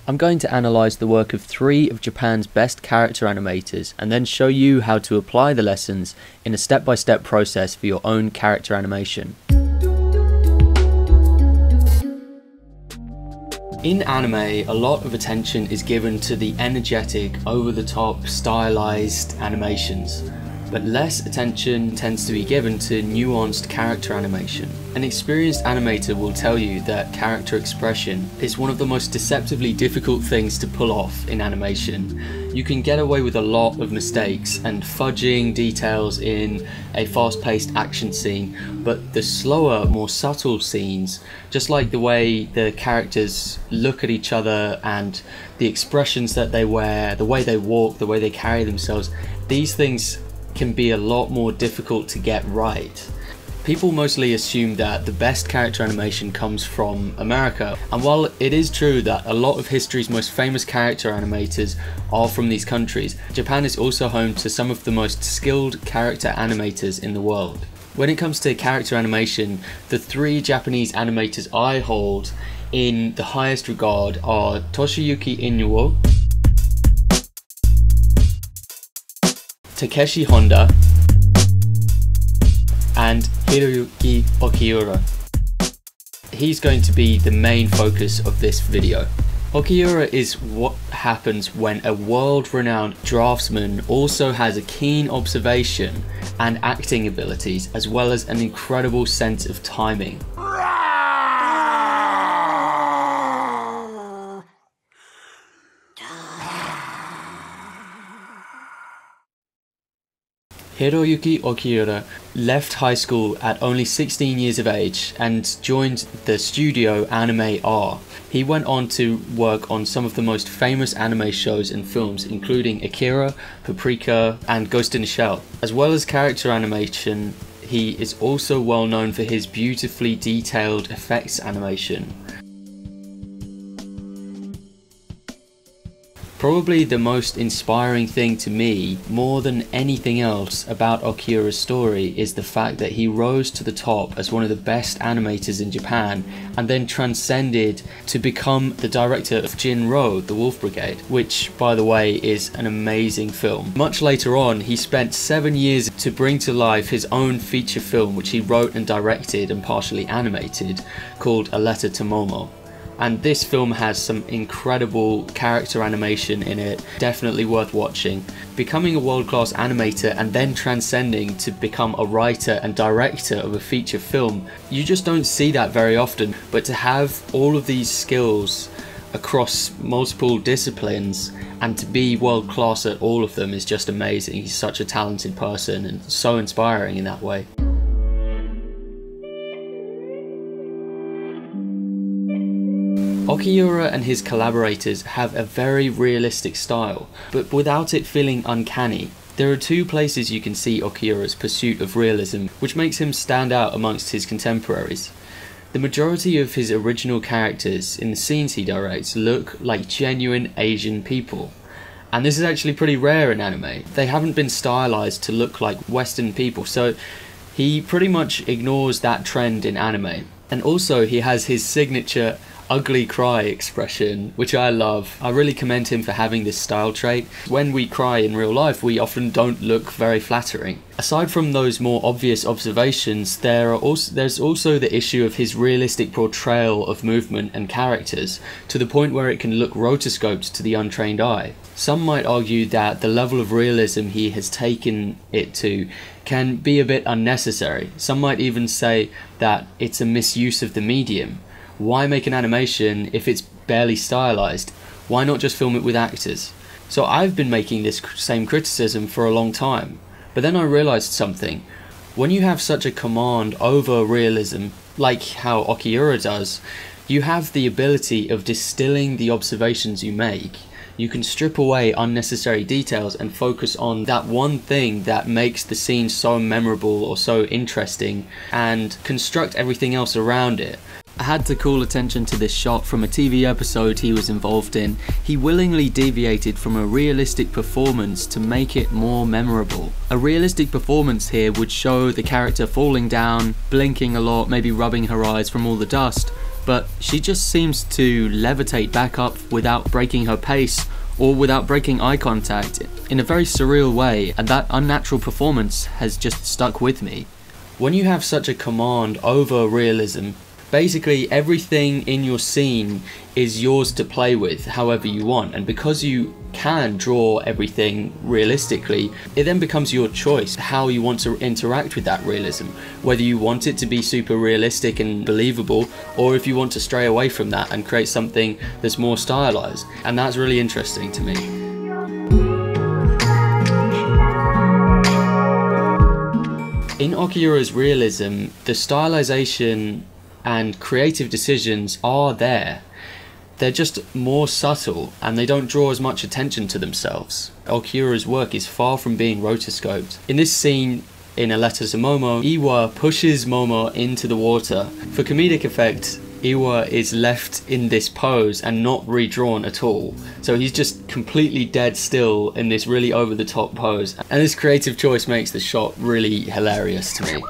I'm going to analyse the work of 3 of Japan's best character animators and then show you how to apply the lessons in a step-by-step process for your own character animation. In anime, a lot of attention is given to the energetic, over-the-top, stylized animations, but less attention tends to be given to nuanced character animation. An experienced animator will tell you that character expression is one of the most deceptively difficult things to pull off in animation. You can get away with a lot of mistakes and fudging details in a fast-paced action scene, but the slower, more subtle scenes, just like the way the characters look at each other and the expressions that they wear, the way they walk, the way they carry themselves, these things can be a lot more difficult to get right. People mostly assume that the best character animation comes from America, and while it is true that a lot of history's most famous character animators are from these countries, Japan is also home to some of the most skilled character animators in the world. When it comes to character animation, the 3 Japanese animators I hold in the highest regard are Toshiyuki Inoue, Takeshi Honda, and Hiroyuki Okiura. He's going to be the main focus of this video. Okiura is what happens when a world-renowned draftsman also has a keen observation and acting abilities, as well as an incredible sense of timing. Hiroyuki Okiura left high school at only 16 years of age and joined the studio Anime R. He went on to work on some of the most famous anime shows and films, including Akira, Paprika, and Ghost in the Shell. As well as character animation, he is also well known for his beautifully detailed effects animation. Probably the most inspiring thing to me, more than anything else about Okiura's story, is the fact that he rose to the top as one of the best animators in Japan and then transcended to become the director of Jin-Ro, The Wolf Brigade, which, by the way, is an amazing film. Much later on, he spent 7 years to bring to life his own feature film, which he wrote and directed and partially animated, called A Letter to Momo. And this film has some incredible character animation in it, definitely worth watching. Becoming a world-class animator and then transcending to become a writer and director of a feature film, you just don't see that very often. But to have all of these skills across multiple disciplines and to be world-class at all of them is just amazing. He's such a talented person and so inspiring in that way. Okiura and his collaborators have a very realistic style, but without it feeling uncanny. There are 2 places you can see Okiura's pursuit of realism, which makes him stand out amongst his contemporaries. The majority of his original characters in the scenes he directs look like genuine Asian people. And this is actually pretty rare in anime. They haven't been stylized to look like Western people, so he pretty much ignores that trend in anime. And also he has his signature ugly cry expression, which I love. I really commend him for having this style trait. When we cry in real life, we often don't look very flattering. Aside from those more obvious observations, there's also the issue of his realistic portrayal of movement and characters, to the point where it can look rotoscoped to the untrained eye. Some might argue that the level of realism he has taken it to can be a bit unnecessary. Some might even say that it's a misuse of the medium. Why make an animation if it's barely stylized? Why not just film it with actors? So I've been making this same criticism for a long time, but then I realized something. When you have such a command over realism, like how Okiura does, you have the ability of distilling the observations you make. You can strip away unnecessary details and focus on that one thing that makes the scene so memorable or so interesting, and construct everything else around it. I had to call attention to this shot from a TV episode he was involved in. He willingly deviated from a realistic performance to make it more memorable. A realistic performance here would show the character falling down, blinking a lot, maybe rubbing her eyes from all the dust, but she just seems to levitate back up without breaking her pace or without breaking eye contact in a very surreal way, and that unnatural performance has just stuck with me. When you have such a command over realism, basically everything in your scene is yours to play with however you want, and because you can draw everything realistically, it then becomes your choice how you want to interact with that realism, whether you want it to be super realistic and believable, or if you want to stray away from that and create something that's more stylized. And that's really interesting to me. In Okiura's realism, the stylization and creative decisions are there. They're just more subtle, and they don't draw as much attention to themselves. Okiura's work is far from being rotoscoped. In this scene, in A Letter to Momo, Iwa pushes Momo into the water. For comedic effect, Iwa is left in this pose and not redrawn at all. So he's just completely dead still in this really over-the-top pose. And this creative choice makes the shot really hilarious to me.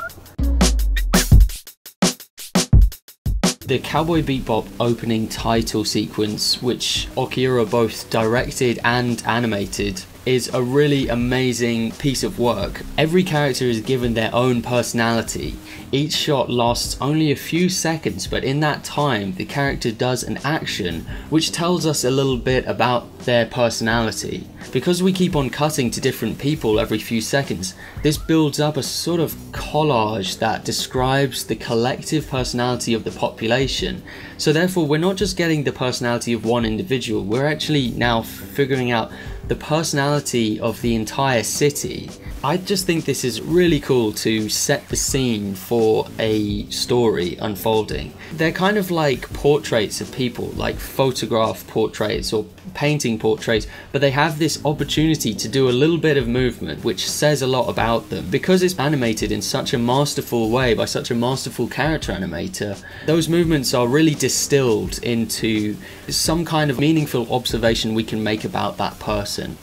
The Cowboy Bebop opening title sequence, which Okiura both directed and animated, is a really amazing piece of work. Every character is given their own personality. Each shot lasts only a few seconds, but in that time the character does an action which tells us a little bit about their personality. Because we keep on cutting to different people every few seconds, this builds up a sort of collage that describes the collective personality of the population. So therefore we're not just getting the personality of one individual, we're actually now figuring out the personality of the entire city. I just think this is really cool to set the scene for a story unfolding. They're kind of like portraits of people, like photograph portraits or painting portraits, but they have this opportunity to do a little bit of movement which says a lot about them. Because it's animated in such a masterful way by such a masterful character animator, those movements are really distilled into some kind of meaningful observation we can make about that person.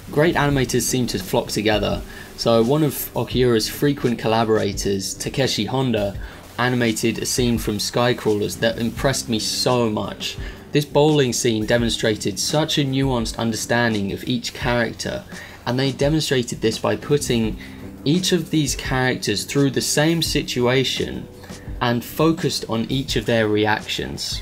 Great animators seem to flock together, so one of Okiura's frequent collaborators, Takeshi Honda, animated a scene from Skycrawlers that impressed me so much. This bowling scene demonstrated such a nuanced understanding of each character, and they demonstrated this by putting each of these characters through the same situation and focused on each of their reactions.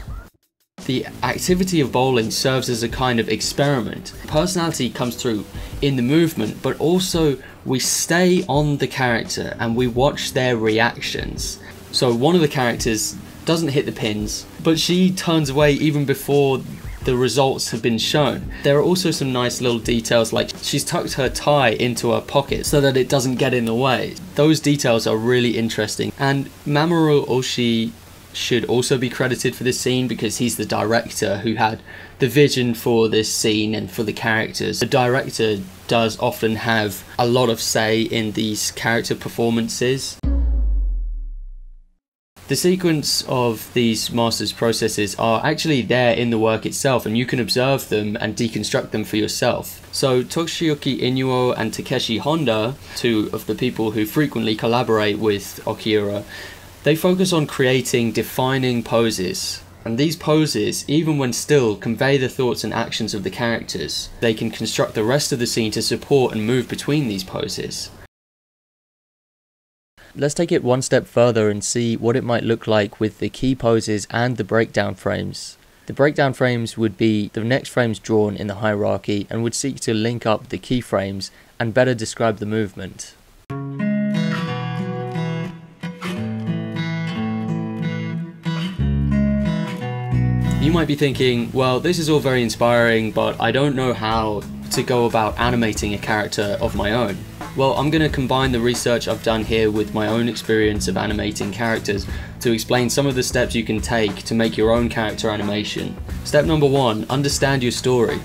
The activity of bowling serves as a kind of experiment. Personality comes through in the movement, but also we stay on the character and we watch their reactions. So one of the characters doesn't hit the pins, but she turns away even before the results have been shown. There are also some nice little details, like she's tucked her tie into her pocket so that it doesn't get in the way. Those details are really interesting, and Mamoru Oshii should also be credited for this scene because he's the director who had the vision for this scene and for the characters. The director does often have a lot of say in these character performances. The sequence of these master's processes are actually there in the work itself, and you can observe them and deconstruct them for yourself. So Toshiyuki Inuo and Takeshi Honda, two of the people who frequently collaborate with Okiura, they focus on creating defining poses. And these poses, even when still, convey the thoughts and actions of the characters. They can construct the rest of the scene to support and move between these poses. Let's take it one step further and see what it might look like with the key poses and the breakdown frames. The breakdown frames would be the next frames drawn in the hierarchy and would seek to link up the key frames and better describe the movement. You might be thinking, well, this is all very inspiring, but I don't know how to go about animating a character of my own. Well, I'm going to combine the research I've done here with my own experience of animating characters to explain some of the steps you can take to make your own character animation. Step number 1, understand your story.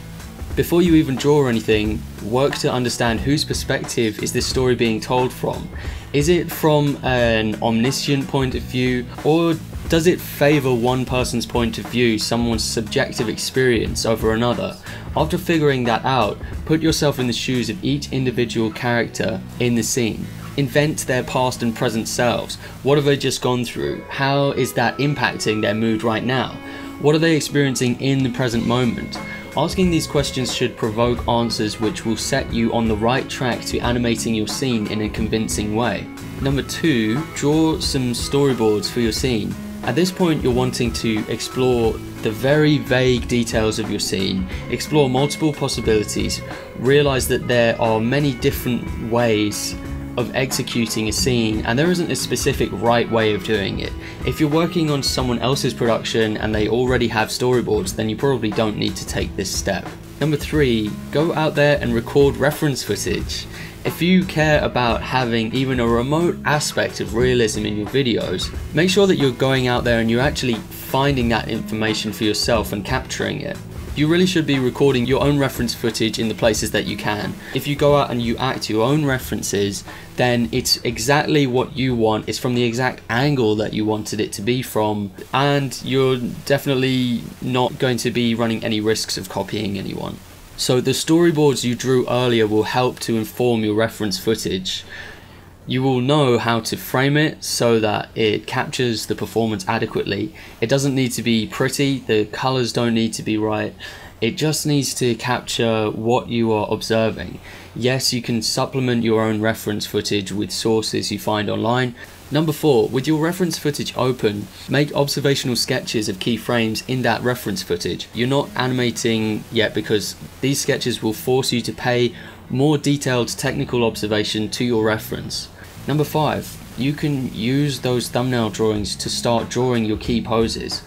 Before you even draw anything, work to understand whose perspective is this story being told from. Is it from an omniscient point of view, or does it favour one person's point of view, someone's subjective experience over another? After figuring that out, put yourself in the shoes of each individual character in the scene. invent their past and present selves. What have they just gone through? How is that impacting their mood right now? What are they experiencing in the present moment? Asking these questions should provoke answers which will set you on the right track to animating your scene in a convincing way. Number 2, draw some storyboards for your scene. At this point, you're wanting to explore the very vague details of your scene, explore multiple possibilities, realize that there are many different ways of executing a scene, and there isn't a specific right way of doing it. If you're working on someone else's production and they already have storyboards, then you probably don't need to take this step. Number 3, go out there and record reference footage. If you care about having even a remote aspect of realism in your videos, make sure that you're going out there and you're actually finding that information for yourself and capturing it. You really should be recording your own reference footage in the places that you can. If you go out and you act your own references, then it's exactly what you want. It's from the exact angle that you wanted it to be from, and you're definitely not going to be running any risks of copying anyone. So the storyboards you drew earlier will help to inform your reference footage. You will know how to frame it so that it captures the performance adequately. It doesn't need to be pretty, the colors don't need to be right. It just needs to capture what you are observing. Yes, you can supplement your own reference footage with sources you find online. Number 4, with your reference footage open, make observational sketches of key frames in that reference footage. You're not animating yet because these sketches will force you to pay more detailed technical observation to your reference. Number 5, you can use those thumbnail drawings to start drawing your key poses.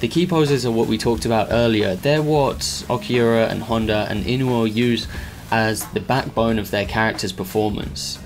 The key poses are what we talked about earlier. They're what Okiura and Honda and Inuo use as the backbone of their character's performance.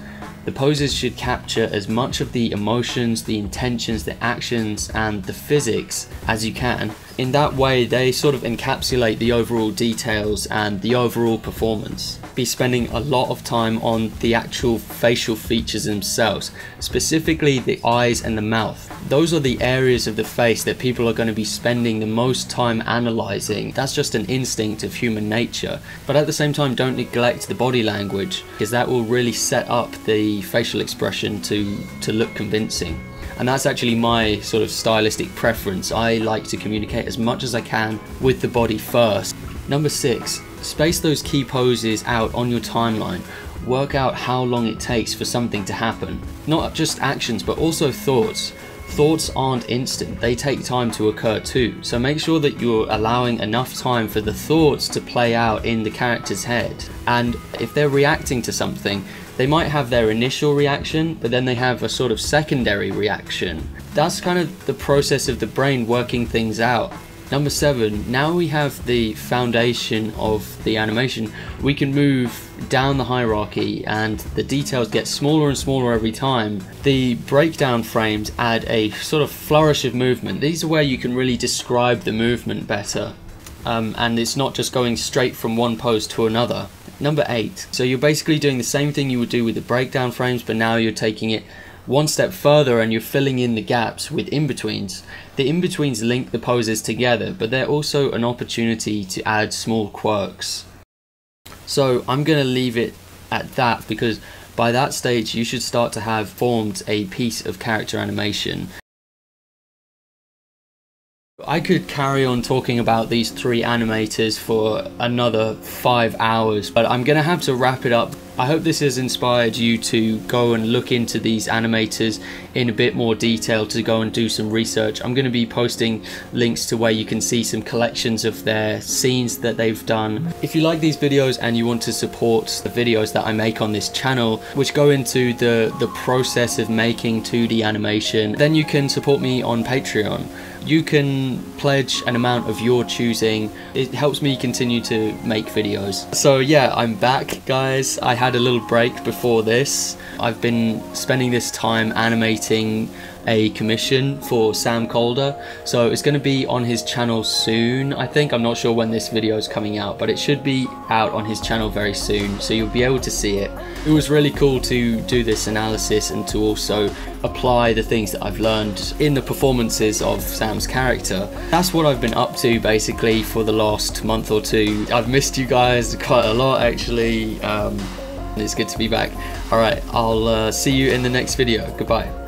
The poses should capture as much of the emotions, the intentions, the actions, and the physics as you can. In that way, they sort of encapsulate the overall details and the overall performance. Be spending a lot of time on the actual facial features themselves, specifically the eyes and the mouth. Those are the areas of the face that people are going to be spending the most time analyzing. That's just an instinct of human nature. But at the same time, don't neglect the body language, because that will really set up the facial expression to look convincing. And that's actually my sort of stylistic preference. I like to communicate as much as I can with the body first. Number 6, space those key poses out on your timeline. Work out how long it takes for something to happen. Not just actions, but also thoughts. Thoughts aren't instant, they take time to occur too. So make sure that you're allowing enough time for the thoughts to play out in the character's head. And if they're reacting to something, they might have their initial reaction, but then they have a sort of secondary reaction. That's kind of the process of the brain working things out. Number 7, now we have the foundation of the animation, we can move down the hierarchy and the details get smaller and smaller every time. The breakdown frames add a sort of flourish of movement. These are where you can really describe the movement better. And it's not just going straight from one pose to another. Number 8, so you're basically doing the same thing you would do with the breakdown frames, but now you're taking it one step further and you're filling in the gaps with in-betweens. The in-betweens link the poses together, but they're also an opportunity to add small quirks. So I'm going to leave it at that, because by that stage you should start to have formed a piece of character animation. I could carry on talking about these 3 animators for another 5 hours, but I'm gonna have to wrap it up. I hope this has inspired you to go and look into these animators in a bit more detail, to go and do some research. I'm going to be posting links to where you can see some collections of their scenes that they've done. If you like these videos and you want to support the videos that I make on this channel, which go into the process of making 2D animation, then you can support me on Patreon. You can pledge an amount of your choosing. It helps me continue to make videos. So yeah, I'm back, guys. I had a little break before this. I've been spending this time animating a commission for Sam Calder, so it's going to be on his channel soon. I think, I'm not sure when this video is coming out, but it should be out on his channel very soon, so you'll be able to see it. It was really cool to do this analysis and to also apply the things that I've learned in the performances of Sam's character. That's what I've been up to basically for the last month or two. I've missed you guys quite a lot actually. It's good to be back. Alright, I'll see you in the next video. Goodbye.